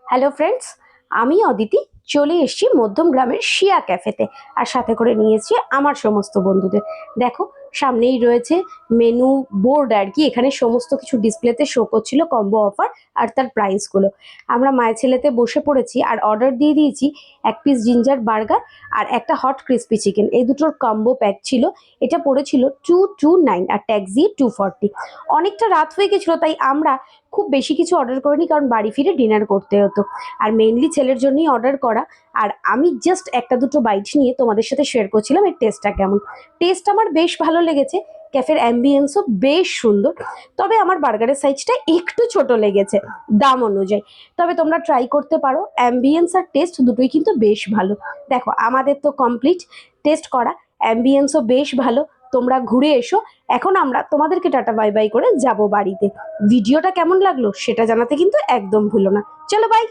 Hello friends, আমি অদিতি চলে এসেছি মধ্যম গ্রামের শিয়া ক্যাফেতে। আর সাথে করে নিয়েছি আমার সমস্ত বন্ধুদের। দেখো, সামনেই রয়েছে মেনু বোর্ড আর কি। এখানে সমস্ত কিছু ডিসপ্লেতে শো করছিল কম্বো অফার আর তার প্রাইসগুলো। আমরা মায়ের ছেলেতে বসে পড়েছি আর অর্ডার দিয়ে দিয়েছি 1 পিস জিঞ্জার বার্গার আর একটা হট ক্রিস্পি চিকেন। এই দুটোর কম্বো প্যাক ছিল। এটা পড়েছিল 229 আর ট্যাক্স দিয়ে 240। অনেকটা রাত হয়ে গেছিলো, তাই আমরা খুব বেশি কিছু অর্ডার করিনি, কারণ বাড়ি ফিরে ডিনার করতে হতো। আর মেইনলি ছেলের জন্যই অর্ডার করা। আর আমি জাস্ট একটা দুটো বাইট নিয়ে তোমাদের সাথে শেয়ার করছিলাম এর টেস্টটা কেমন। টেস্ট আমার বেশ ভালো লেগেছে। ক্যাফের অ্যাম্বিয়েন্সও বেশ সুন্দর। তবে আমার বার্গারের সাইজটা একটু ছোট লেগেছে দাম অনুযায়ী। তবে তোমরা ট্রাই করতে পারো, অ্যাম্বিয়েন্স আর টেস্ট দুটোই কিন্তু বেশ ভালো। দেখো, আমাদের তো কমপ্লিট টেস্ট করা, অ্যাম্বিয়েন্সও বেশ ভালো। তোমরা ঘুরে এসো। এখন আমরা তোমাদেরকে টাটা বাই বাই করে যাব বাড়িতে। ভিডিওটা কেমন লাগলো সেটা জানাতে কিন্তু একদম ভুলো না। চলো বাই।